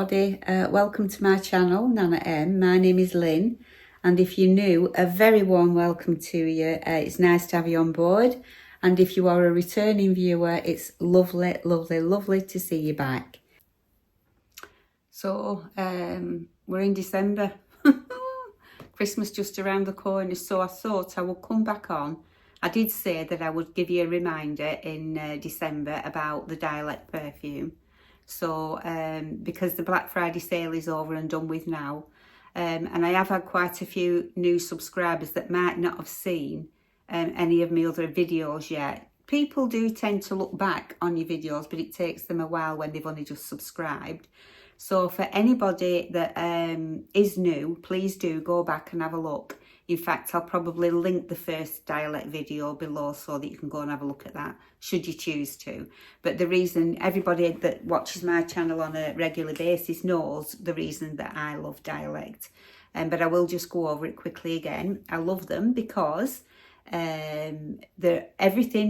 everybody, welcome to my channel, Nanna-M. My name is Lynn, and if you're new, a very warm welcome to you. It's nice to have you on board, and if you are a returning viewer, it's lovely, lovely, lovely to see you back. So, we're in December. Christmas just around the corner, so I thought I would come back on. I did say that I would give you a reminder in December about the Dialect perfume. So because the Black Friday sale is over and done with now, and I have had quite a few new subscribers that might not have seen any of my other videos yet. People do tend to look back on your videos, but it takes them a while when they've only just subscribed. So for anybody that is new, please do go back and have a look. In fact, I'll probably link the first Dialect video below so that you can go and have a look at that, should you choose to. But the reason, everybody that watches my channel on a regular basis knows the reason that I love Dialect. But I will just go over it quickly again. I love them because everything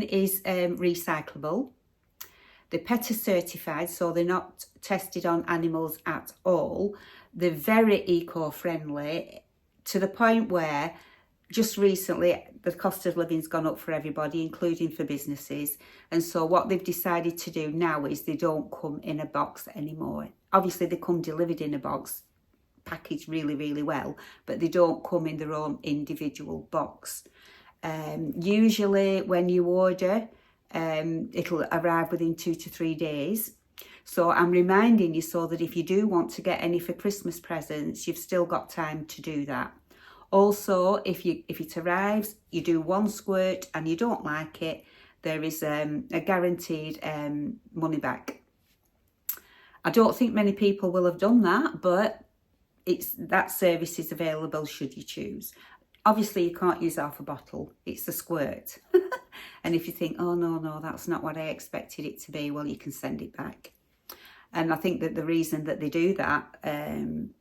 is recyclable. They're PETA certified, so they're not tested on animals at all. They're very eco-friendly, to the point where just recently the cost of living's gone up for everybody, including for businesses. And so what they've decided to do now is they don't come in a box anymore. Obviously they come delivered in a box, packaged really, really well, but they don't come in their own individual box. Usually when you order, it'll arrive within 2 to 3 days. So I'm reminding you so that if you do want to get any for Christmas presents, you've still got time to do that. Also, if it arrives, you do one squirt and you don't like it, there is a guaranteed money back. I don't think many people will have done that, but that service is available should you choose. Obviously, you can't use half a bottle. It's a squirt. And if you think, oh, no, that's not what I expected it to be, well, you can send it back. And I think that the reason that they do that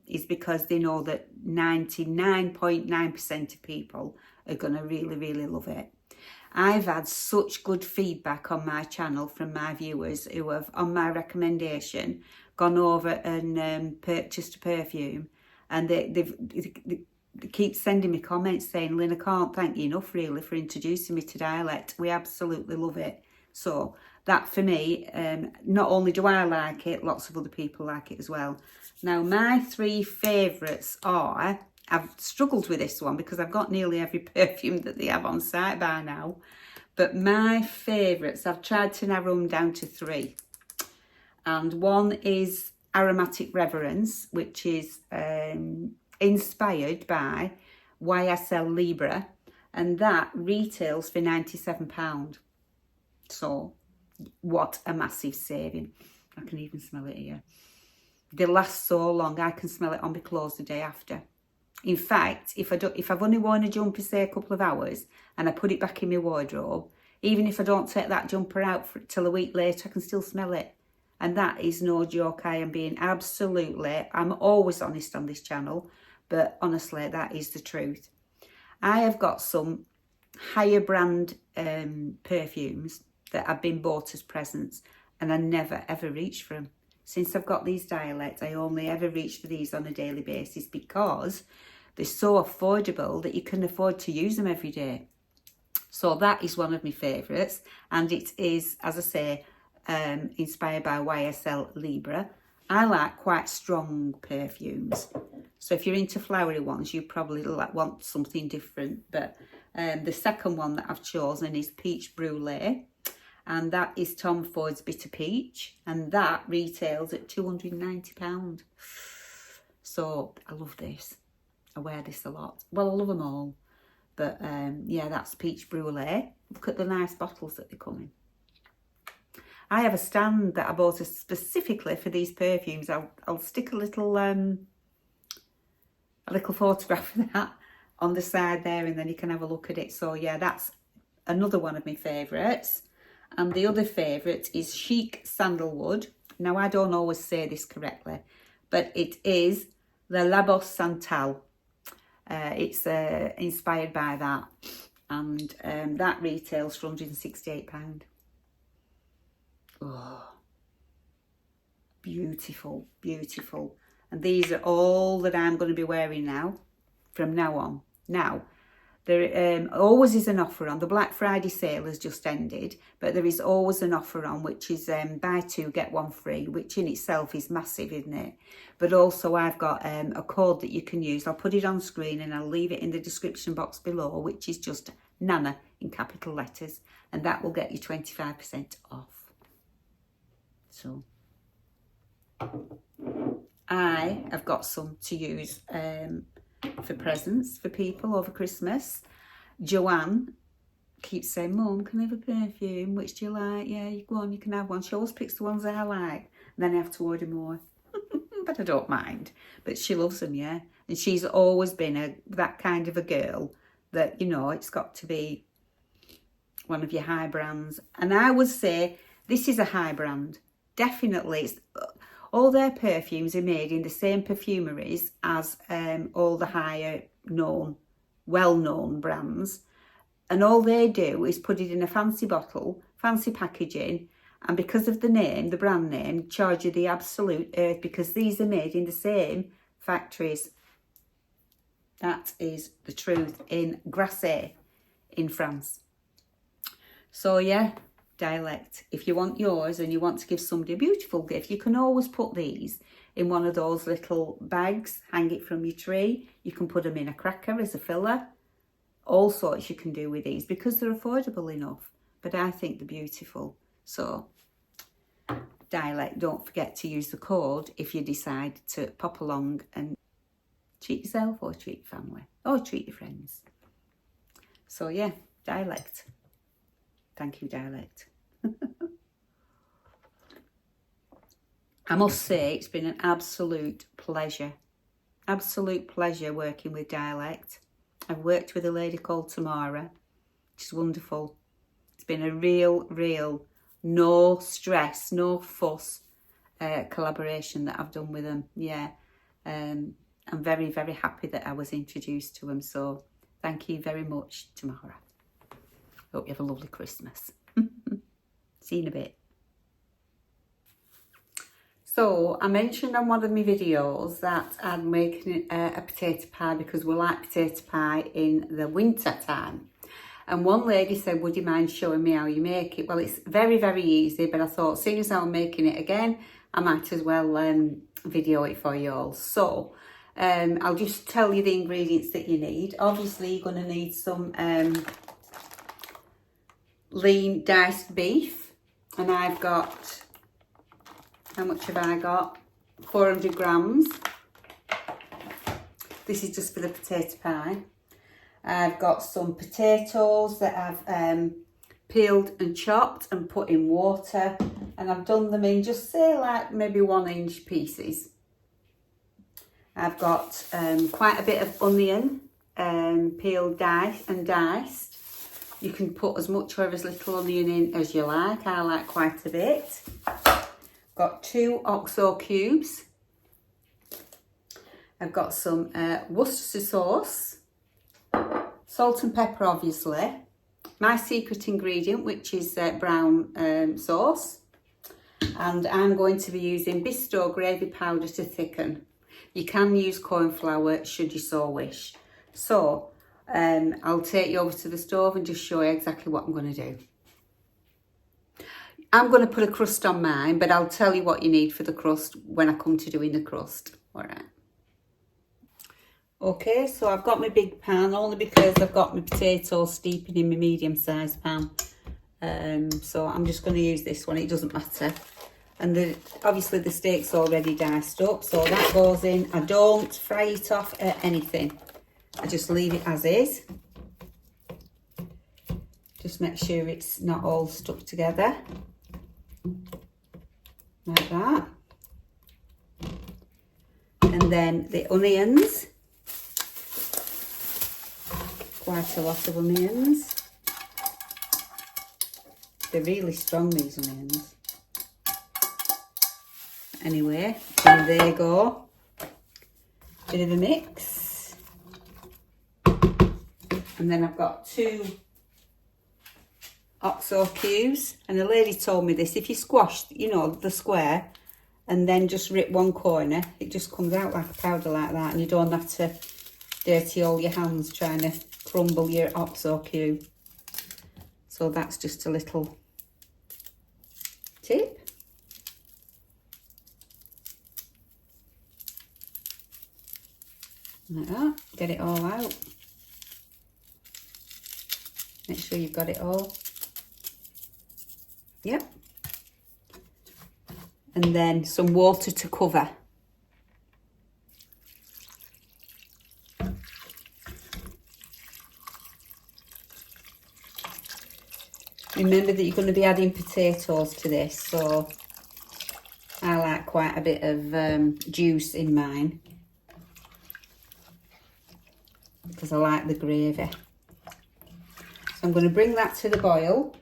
is because they know that 99.9% of people are going to really, really love it. I've had such good feedback on my channel from my viewers who have, on my recommendation, gone over and purchased a perfume. And they keep sending me comments saying, Lynn, I can't thank you enough really for introducing me to Dialect. We absolutely love it. So that for me, not only do I like it, lots of other people like it as well. Now my 3 favourites are, I've struggled with this one because I've got nearly every perfume that they have on site by now. But my favourites, I've tried to narrow them down to 3. And one is Aromatic Reverence, which is inspired by YSL Libre, and that retails for £97. So what a massive saving. I can even smell it here. They last so long, I can smell it on my clothes the day after. In fact, if I've only worn a jumper, say a couple of hours, and I put it back in my wardrobe, even if I don't take that jumper out till a week later, I can still smell it. And that is no joke. I am being absolutely, I'm always honest on this channel, but honestly, that is the truth. I have got some higher brand perfumes that have been bought as presents, and I never ever reach for them. Since I've got these Dialects, I only ever reach for these on a daily basis because they're so affordable that you can afford to use them every day. So that is one of my favourites, and it is, as I say, inspired by YSL Libre. I like quite strong perfumes, so if you're into flowery ones, you probably want something different. But the second one that I've chosen is Peach Brulee, and that is Tom Ford's Bitter Peach, and that retails at £290. So I love this. I wear this a lot. Well, I love them all, but yeah, that's Peach Brulee. Look at the nice bottles that they come in. I have a stand that I bought specifically for these perfumes. I'll stick a little photograph of that on the side there, and then you can have a look at it. So yeah, that's another one of my favourites. And the other favourite is Chic Sandalwood. Now, I don't always say this correctly, but it is the La Bosse Santal. It's inspired by that, and that retails for £168. Oh, beautiful, beautiful. And these are all that I'm going to be wearing now, from now on. Now, there always is an offer on. The Black Friday sale has just ended, but there is always an offer on, which is buy two, get one free, which in itself is massive, isn't it? But also I've got a code that you can use. I'll put it on screen and I'll leave it in the description box below, which is just Nanna in capital letters, and that will get you 25% off. So I have got some to use for presents for people over Christmas. Joanne keeps saying, Mum, can I have a perfume? Which do you like? Yeah, you go on, you can have one. She always picks the ones I like. And then I have to order more. But I don't mind. But she loves them, yeah. And she's always been that kind of a girl that, you know, it's got to be one of your high brands. And I would say this is a high brand. Definitely. It's, all their perfumes are made in the same perfumeries as all the higher known, well-known brands. And all they do is put it in a fancy bottle, fancy packaging, and because of the name, the brand name, charge you the absolute earth, because these are made in the same factories. That is the truth, in Grasse in France. So yeah, Dialect. If you want yours and you want to give somebody a beautiful gift, you can always put these in one of those little bags, hang it from your tree. You can put them in a cracker as a filler. All sorts you can do with these because they're affordable enough. But I think they're beautiful. So, Dialect, don't forget to use the code if you decide to pop along and treat yourself or treat your family or treat your friends. So yeah, Dialect. Thank you, Dialect. I must say it's been an absolute pleasure. Absolute pleasure working with Dialect. I've worked with a lady called Tamara. She's wonderful. It's been a real, no stress, no fuss collaboration that I've done with them. Yeah, I'm very, very happy that I was introduced to them. So thank you very much, Tamara. Hope you have a lovely Christmas. See you in a bit. So I mentioned on one of my videos that I'm making a potato pie because we like potato pie in the winter time. And one lady said, would you mind showing me how you make it? Well, it's very, very easy, but I thought, seeing as I'm making it again, I might as well video it for you all. So I'll just tell you the ingredients that you need. Obviously, you're going to need some lean diced beef, and I've got, how much have I got? 400 grams. This is just for the potato pie. I've got some potatoes that I've peeled and chopped and put in water, and I've done them in just say like maybe 1-inch pieces. I've got quite a bit of onion peeled, and diced. You can put as much or as little onion in as you like. I like quite a bit. Got 2 OXO cubes. I've got some Worcestershire sauce, salt and pepper obviously, my secret ingredient which is brown sauce, and I'm going to be using Bisto gravy powder to thicken. You can use corn flour should you so wish. So I'll take you over to the stove and just show you exactly what I'm going to do. I'm going to put a crust on mine, but I'll tell you what you need for the crust when I come to doing the crust. All right. Okay, so I've got my big pan only because I've got my potatoes steeping in my medium-sized pan. So I'm just going to use this one. It doesn't matter. And obviously the steak's already diced up, so that goes in. I don't fry it off at anything. I just leave it as is. Just make sure it's not all stuck together. Like that. And then the onions. Quite a lot of onions. They're really strong, these onions. Anyway, and there you go. Bit of a mix. And then I've got 2 OXO cubes. And the lady told me this, if you squash, you know, the square, and then just rip one corner. It just comes out like a powder like that, and you don't have to dirty all your hands trying to crumble your oxo cube. So that's just a little tip. Like that, get it all out. Make sure you've got it all. Yep. And then some water to cover. Remember that you're going to be adding potatoes to this, so I like quite a bit of juice in mine because I like the gravy. So I'm going to bring that to the boil.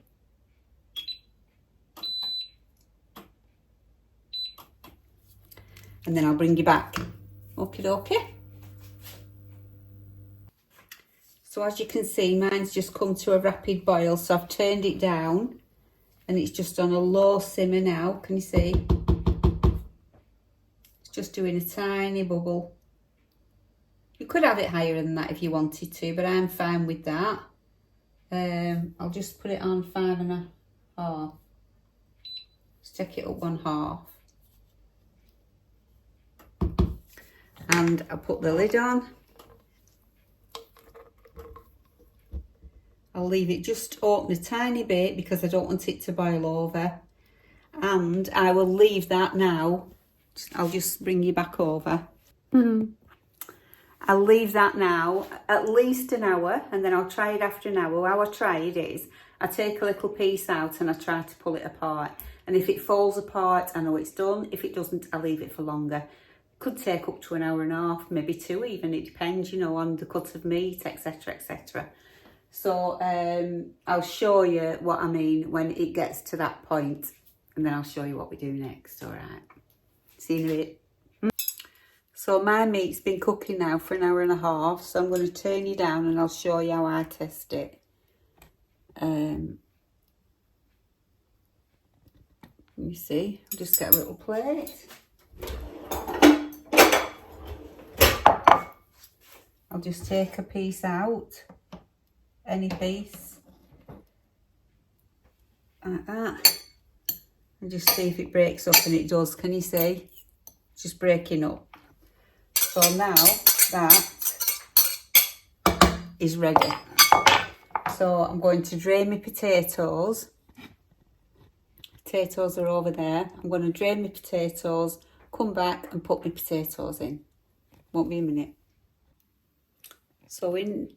And then I'll bring you back. Okie dokie. So as you can see, mine's just come to a rapid boil. So I've turned it down and it's just on a low simmer now. Can you see? It's just doing a tiny bubble. You could have it higher than that if you wanted to, but I'm fine with that. I'll just put it on 5.5. Let's take it up 1/2. And I'll put the lid on. I'll leave it just open a tiny bit because I don't want it to boil over. And I will leave that now. I'll just bring you back over. I'll leave that now at least an hour, and then I'll try it after an hour. How I try it is, I take a little piece out and I try to pull it apart. And if it falls apart, I know it's done. If it doesn't, I leave it for longer. Could take up to 1.5 hours, maybe 2 even. It depends, you know, on the cut of meat, etc, etc. So I'll show you what I mean when it gets to that point, and then I'll show you what we do next. All right. See you in a bit. So my meat's been cooking now for 1.5 hours, so I'm going to turn you down and I'll show you how I test it. You see, I'll just get a little plate. I'll just take a piece out, any piece, like that, and just see if it breaks up, and it does. Can you see? It's just breaking up. So now that is ready. So I'm going to drain my potatoes. Potatoes are over there. I'm going to drain my potatoes, come back and put my potatoes in. Won't be a minute. So in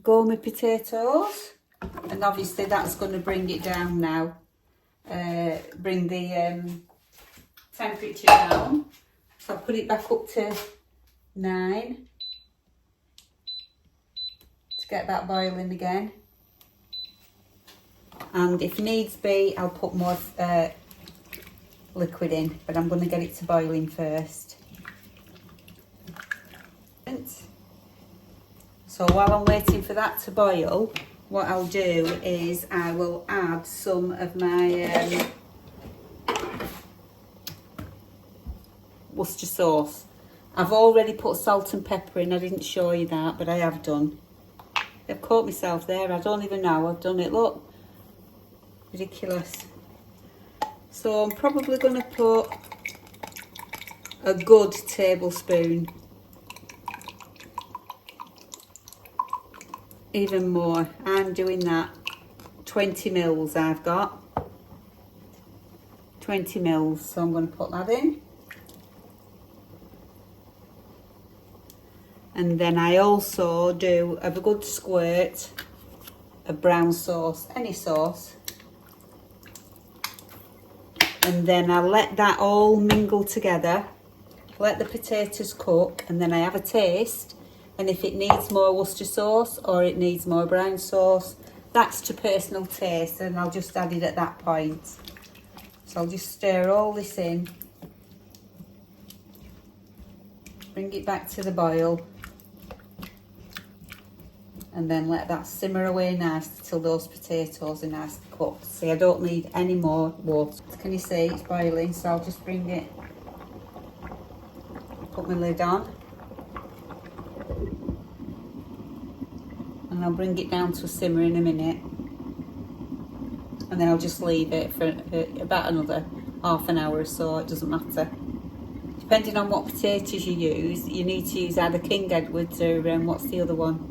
go my potatoes, and obviously that's going to bring it down now. Bring the temperature down. So I'll put it back up to 9 to get that boiling again. And if needs be, I'll put more liquid in, but I'm going to get it to boiling first. So while I'm waiting for that to boil, what I'll do is I will add some of my Worcester sauce. I've already put salt and pepper in. I didn't show you that, but I have done. I've caught myself there. I don't even know I've done it. Look. Ridiculous. So I'm probably going to put a good tablespoon. Even more. I'm doing that. 20 mils I've got. 20 mils. So I'm going to put that in. And then I also do a good squirt of brown sauce, any sauce. And then I let that all mingle together, let the potatoes cook, and then I have a taste. And if it needs more Worcester sauce or it needs more brown sauce, that's to personal taste, and I'll just add it at that point. So I'll just stir all this in, bring it back to the boil. and then let that simmer away nice till those potatoes are nice and cooked. See, I don't need any more water. Can you see it's boiling? So I'll just bring it, put my lid on, and I'll bring it down to a simmer in a minute, and then I'll just leave it for about another half an hour or so. It doesn't matter. Depending on what potatoes you use, you need to use either King Edwards or what's the other one?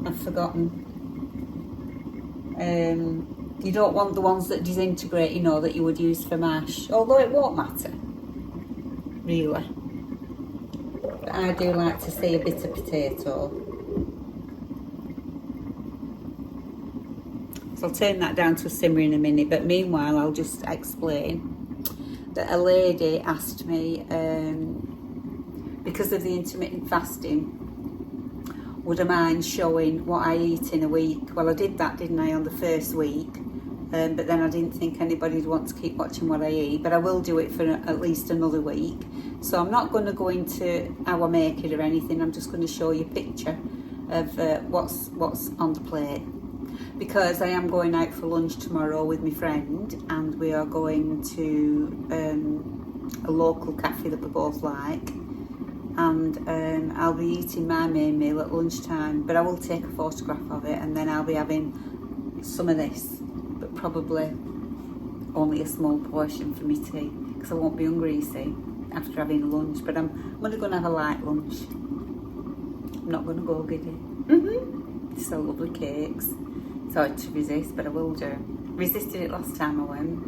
I've forgotten. You don't want the ones that disintegrate, you know, that you would use for mash, although it won't matter, really. But I do like to see a bit of potato. So I'll turn that down to a simmer in a minute, but meanwhile I'll just explain that a lady asked me, because of the intermittent fasting, would I mind showing what I eat in a week? Well, I did that, didn't I, on the first week, but then I didn't think anybody would want to keep watching what I eat, but I will do it for at least another week. So I'm not going to go into how I make it or anything. I'm just going to show you a picture of what's on the plate, because I am going out for lunch tomorrow with my friend, and we are going to a local cafe that we both like, and I'll be eating my main meal at lunchtime, but I will take a photograph of it, and then I'll be having some of this, but probably only a small portion for me tea, because I won't be hungry, you see, after having lunch. But I'm only going to have a light lunch. I'm not going to go giddy. So lovely cakes. It's hard to resist, but I will do. Resisted it last time I went.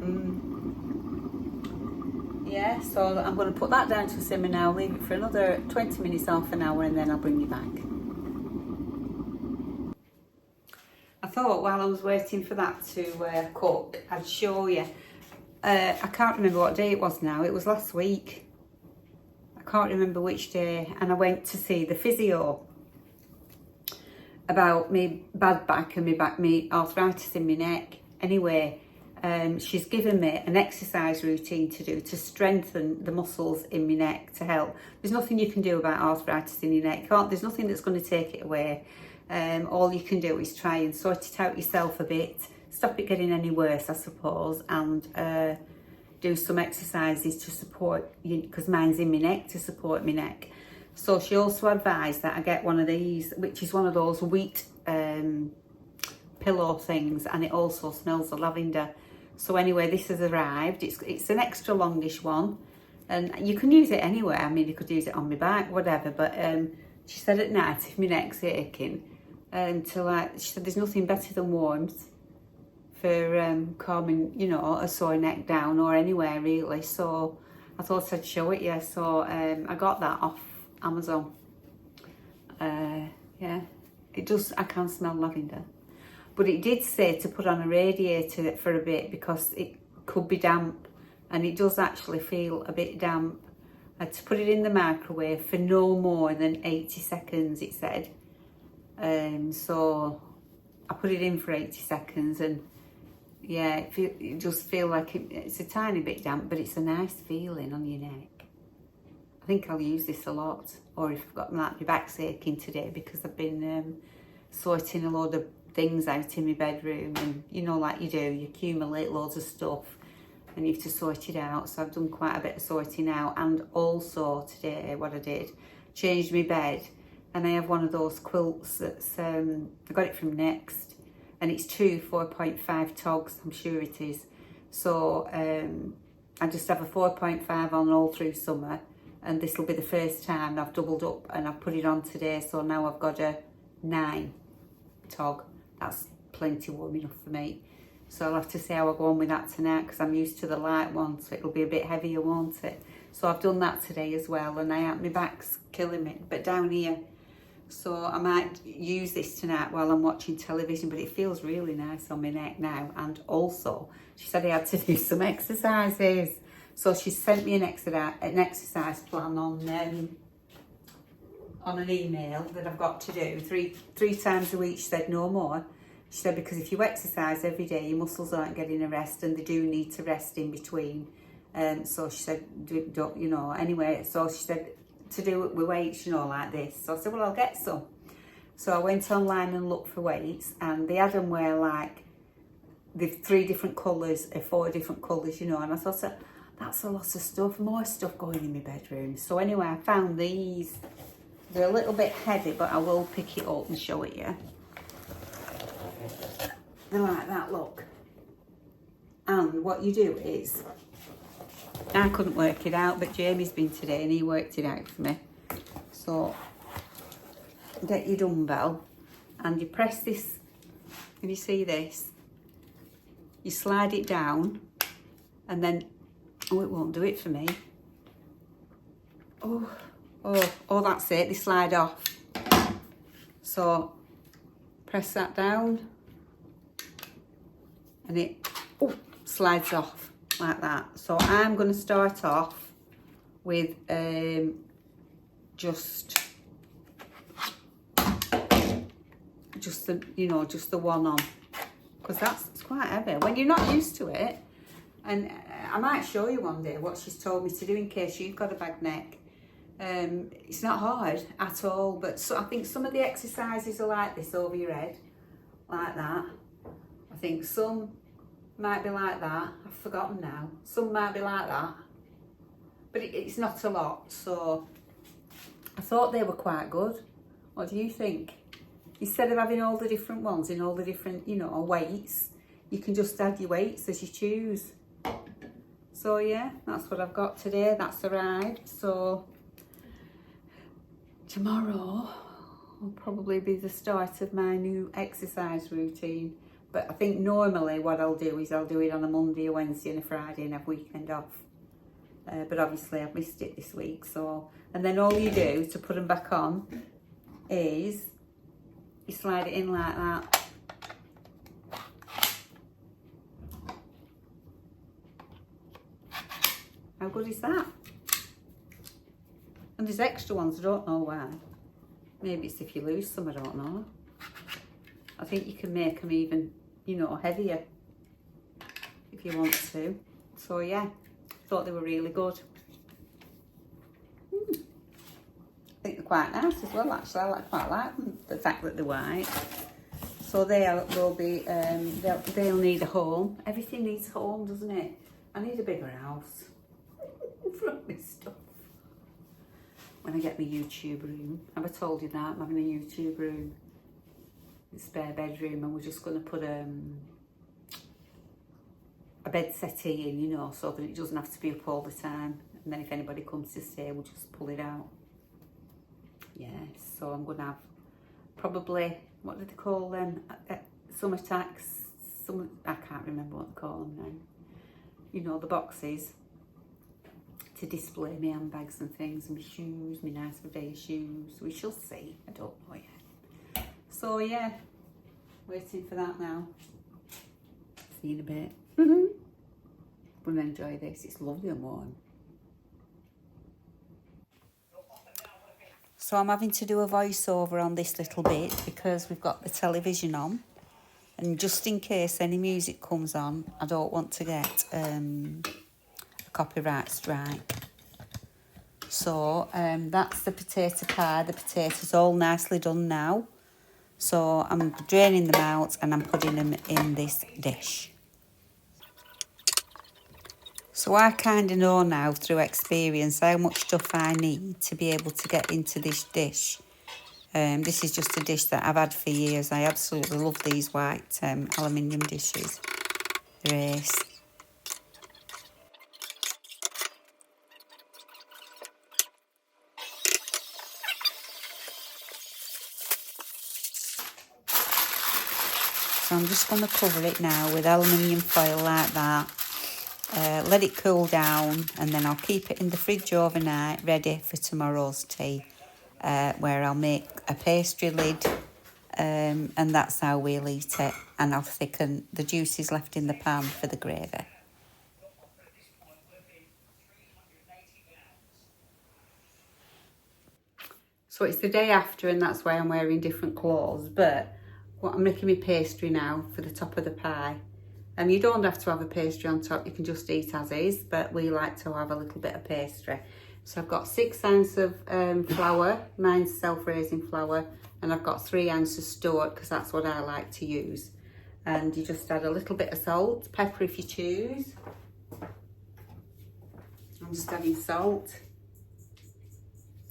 Yeah, so I'm going to put that down to a simmer now, leave it for another 20 minutes, half an hour, and then I'll bring you back. I thought while I was waiting for that to cook, I'd show you. I can't remember what day it was now. It was last week. I can't remember which day, and I went to see the physio about me bad back and me arthritis in my neck. Anyway, she's given me an exercise routine to do to strengthen the muscles in my neck to help. There's nothing you can do about arthritis in your neck. There's nothing that's going to take it away. All you can do is try and sort it out yourself a bit, stop it getting any worse, I suppose, and do some exercises to support you, because mine's in my neck, to support my neck. So she also advised that I get one of these, which is one of those wheat pillow things, and it also smells of lavender. So anyway, this has arrived. It's an extra longish one, and you can use it anywhere. I mean, you could use it on my back, whatever. But she said at night, if my neck's aching, she said there's nothing better than warmth for calming, you know, a sore neck down, or anywhere really. So I thought I'd show it you. So I got that off Amazon. Yeah, it does. I can smell lavender. But it did say to put on a radiator for a bit because it could be damp, and it does actually feel a bit damp. To put it in the microwave for no more than 80 seconds, it said. So I put it in for 80 seconds, and yeah, it does feel like it's a tiny bit damp, but it's a nice feeling on your neck. I think I'll use this a lot, or if I've got my back's aching today because I've been sorting a load of things out in my bedroom, and you know, like you do, you accumulate loads of stuff and you have to sort it out. So I've done quite a bit of sorting out, and also today what I did, changed my bed, and I have one of those quilts that's I got it from Next, and it's 2 4.5 togs, I'm sure it is. So I just have a 4.5 on all through summer, and this will be the first time I've doubled up and I've put it on today, so now I've got a 9 tog. That's plenty warm enough for me. So I'll have to see how I go on with that tonight, because I'm used to the light one, so it'll be a bit heavier, won't it? So I've done that today as well, and my back's killing me, but down here. So I might use this tonight while I'm watching television, but it feels really nice on my neck now. And also, she said I had to do some exercises. So she sent me an exercise plan on an email that I've got to do three times a week. She said no more. She said because if you exercise every day, your muscles aren't getting a rest, and they do need to rest in between. So she said, don't, you know, anyway. So she said to do it with weights, you know, like this. So I said, well, I'll get some. So I went online and looked for weights, and they had them where like the 3 different colours or 4 different colours, you know, and I thought, that's a lot of stuff, more stuff going in my bedroom. So anyway, I found these. They're a little bit heavy, but I will pick it up and show it you. They're like that, look. And what you do is, I couldn't work it out, but Jamie's been today and he worked it out for me. So, get your dumbbell and you press this, can you see this? You slide it down and then, oh, it won't do it for me. Oh, that's it, they slide off. So, press that down and it slides off like that. So I'm going to start off with just the, you know, just the one on, because it's quite heavy when you're not used to it. And I might show you one day what she's told me to do in case you've got a bad neck. It's not hard at all, but so I think some of the exercises are like this over your head, like that. I think some might be like that. I've forgotten now. Some might be like that, but it's not a lot. So I thought they were quite good. What do you think? Instead of having all the different ones in all the different, you know, weights, you can just add your weights as you choose. So yeah, that's what I've got today. That's arrived. So tomorrow will probably be the start of my new exercise routine. But I think normally what I'll do is I'll do it on a Monday, a Wednesday and a Friday and have weekend off. But obviously I've missed it this week. So, and then all you do to put them back on is you slide it in like that. How good is that? And there's extra ones, I don't know why. Maybe it's if you lose some, I don't know. I think you can make them even, you know, heavier if you want to. So yeah, thought they were really good. I think they're quite nice as well, actually. I quite like them, the fact that they're white. So they'll need a home. Everything needs a home, doesn't it? I need a bigger house from this stuff. When I get my YouTube room, have I told you that? I'm having a YouTube room, a spare bedroom, and we're just going to put a bed settee in, you know, so that it doesn't have to be up all the time. And then if anybody comes to stay, we'll just pull it out. Yes, so I'm going to have probably, what do they call them? Summer tax, I can't remember what they call them now. You know, the boxes to display my handbags and things, and my shoes, my nice Revere shoes. We shall see, I don't know yet. So yeah, waiting for that now. See you in a bit. Gonna enjoy this, it's lovely and warm. So I'm having to do a voiceover on this little bit because we've got the television on, and just in case any music comes on, I don't want to get a copyright strike. So that's the potato pie. The potatoes all nicely done now. So I'm draining them out and I'm putting them in this dish. So I kind of know now through experience how much stuff I need to be able to get into this dish. This is just a dish that I've had for years. I absolutely love these white aluminium dishes. They're ace. So I'm just going to cover it now with aluminium foil like that. Let it cool down, and then I'll keep it in the fridge overnight ready for tomorrow's tea, where I'll make a pastry lid, and that's how we'll eat it. And I'll thicken the juices left in the pan for the gravy. So it's the day after, and that's why I'm wearing different clothes. But I'm making my pastry now for the top of the pie. And you don't have to have a pastry on top, you can just eat as is, but we like to have a little bit of pastry. So I've got 6 ounces of flour, mine's self-raising flour, and I've got 3 ounces stored because that's what I like to use. And you just add a little bit of salt, pepper if you choose. I'm just adding salt,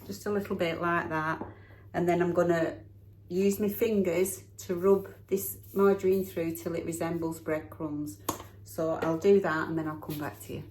just a little bit like that. And then I'm gonna use my fingers to rub this margarine through till it resembles breadcrumbs. So I'll do that and then I'll come back to you.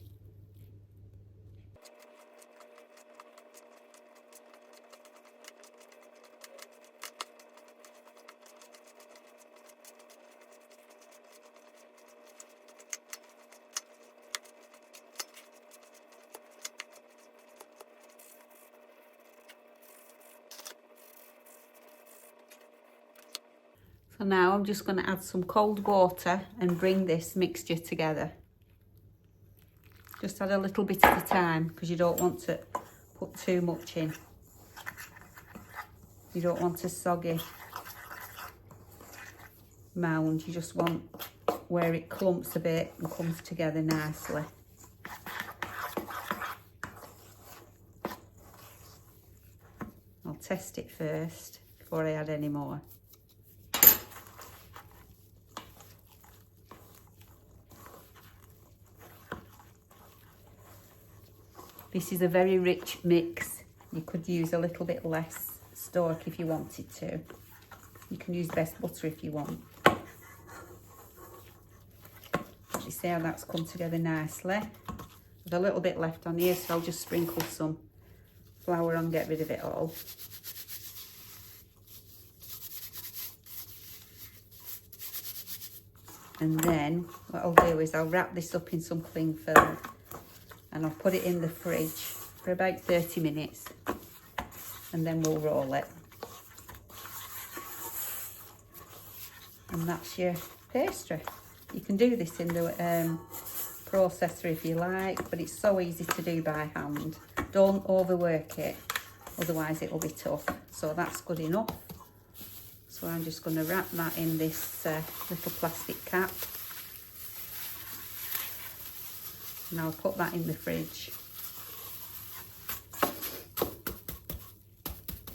So now I'm just going to add some cold water and bring this mixture together. Just add a little bit at a time because you don't want to put too much in. You don't want a soggy mound. You just want where it clumps a bit and comes together nicely. I'll test it first before I add any more. This is a very rich mix. You could use a little bit less stock if you wanted to. You can use best butter if you want. You see how that's come together nicely. There's a little bit left on here, so I'll just sprinkle some flour on, get rid of it all. And then what I'll do is I'll wrap this up in some cling film and I'll put it in the fridge for about 30 minutes and then we'll roll it. And that's your pastry. You can do this in the processor if you like, but it's so easy to do by hand. Don't overwork it, otherwise it'll be tough. So that's good enough. So I'm just going to wrap that in this little plastic cap. And I'll put that in the fridge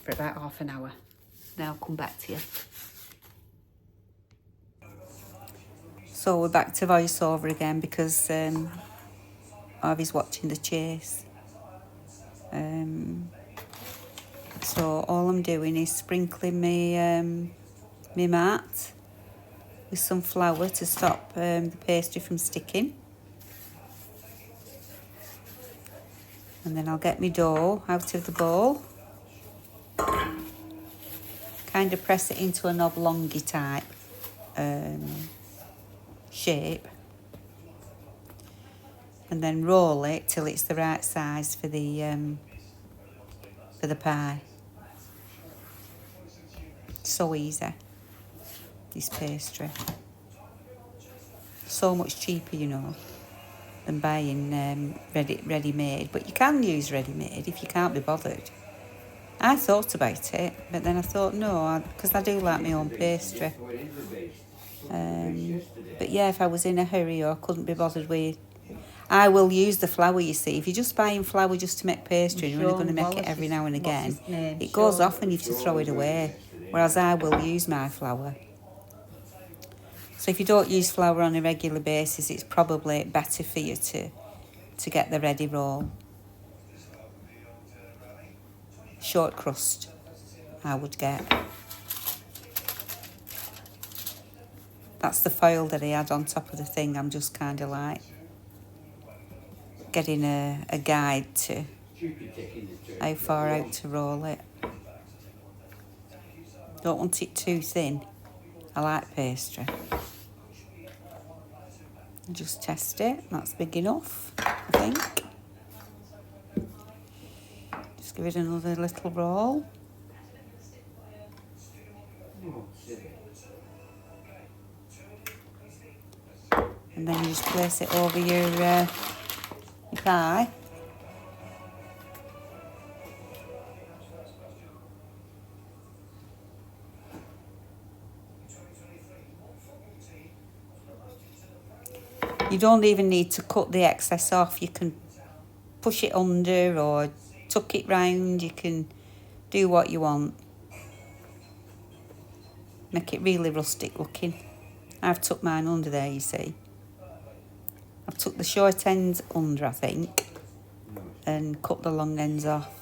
for about half an hour. Then I'll come back to you. So we're back to voiceover again because Harvey's watching the chase. So all I'm doing is sprinkling my mat with some flour to stop the pastry from sticking. And then I'll get my dough out of the bowl. Kind of press it into an oblongy type shape. And then roll it till it's the right size for the pie. So easy, this pastry. So much cheaper, you know, than buying ready-made. But you can use ready-made if you can't be bothered. I thought about it, but then I thought no, because I do like my own pastry. But yeah, if I was in a hurry or couldn't be bothered with, I will use the flour, you see. If you're just buying flour just to make pastry and you're only going to make it every now and again, it goes off and you have to throw it away. Whereas I will use my flour. So if you don't use flour on a regular basis, it's probably better for you to get the ready roll. Short crust, I would get. That's the foil that I had on top of the thing. I'm just kind of like getting a guide to how far out to roll it. Don't want it too thin. I like pastry. Just test it. That's big enough, I think. Just give it another little roll. And then you just place it over your pie. You don't even need to cut the excess off. You can push it under or tuck it round, you can do what you want. Make it really rustic looking. I've tucked mine under there, you see. I've tucked the short ends under, I think, and cut the long ends off.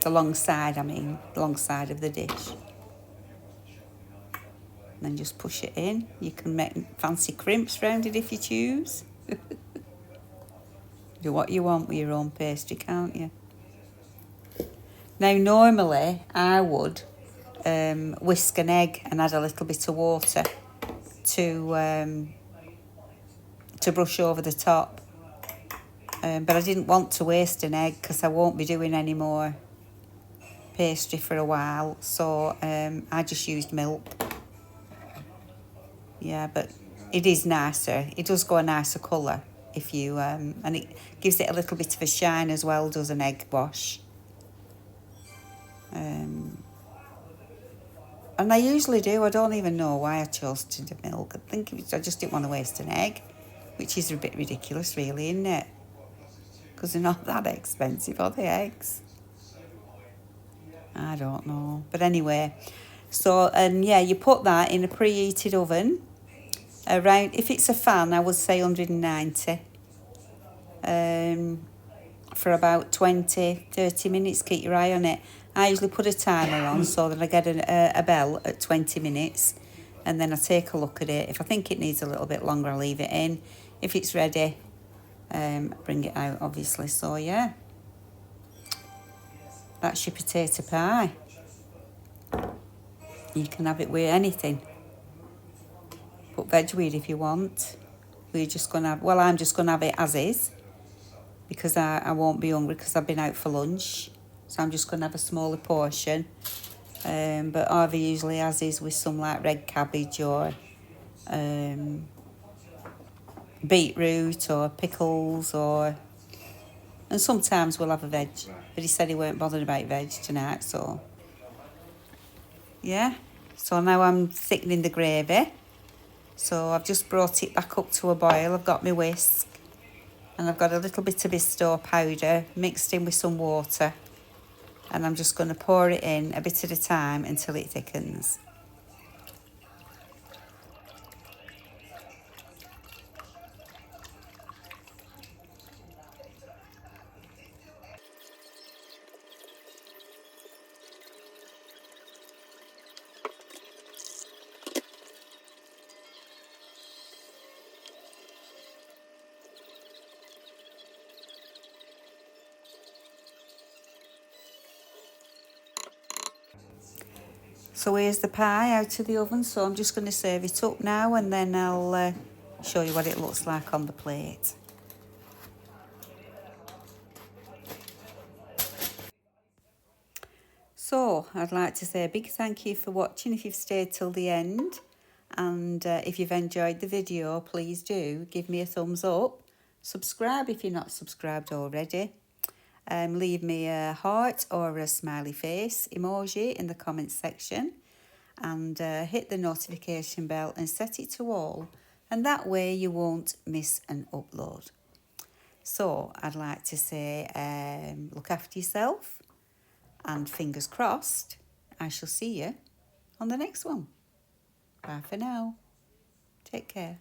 The long side, I mean, the long side of the dish. And then just push it in. You can make fancy crimps round it if you choose. Do what you want with your own pastry, can't you? Now, normally, I would whisk an egg and add a little bit of water to brush over the top. But I didn't want to waste an egg because I won't be doing any more pastry for a while. So I just used milk. Yeah, but it is nicer. It does go a nicer colour if you... and it gives it a little bit of a shine as well, does an egg wash. And I usually do. I don't even know why I chose to do milk. I think I just didn't want to waste an egg, which is a bit ridiculous, really, isn't it? Because they're not that expensive, are they, eggs? I don't know. But anyway, so, and yeah, you put that in a preheated oven. Around, if it's a fan, I would say 190. For about 20-30 minutes. Keep your eye on it. I usually put a timer on so that I get a bell at 20 minutes, and then I take a look at it. If I think it needs a little bit longer, I'll leave it in. If it's ready, bring it out, obviously. So yeah, that's your potato pie. You can have it with anything. Put veg with it if you want. We're just gonna have, well, I'm just gonna have it as is, because I won't be hungry because I've been out for lunch. So I'm just going to have a smaller portion. But Harvey usually has his with some like red cabbage or beetroot or pickles or... And sometimes we'll have a veg. But he said he weren't bothered about veg tonight, so... Yeah. So now I'm thickening the gravy. So I've just brought it back up to a boil. I've got my whisk. And I've got a little bit of Bisto powder mixed in with some water. And I'm just going to pour it in a bit at a time until it thickens. So here's the pie out of the oven. So I'm just going to serve it up now, and then I'll show you what it looks like on the plate. So I'd like to say a big thank you for watching if you've stayed till the end. And if you've enjoyed the video, please do give me a thumbs up. Subscribe if you're not subscribed already. Leave me a heart or a smiley face emoji in the comments section. And hit the notification bell and set it to all. And that way you won't miss an upload. So I'd like to say look after yourself. And fingers crossed, I shall see you on the next one. Bye for now. Take care.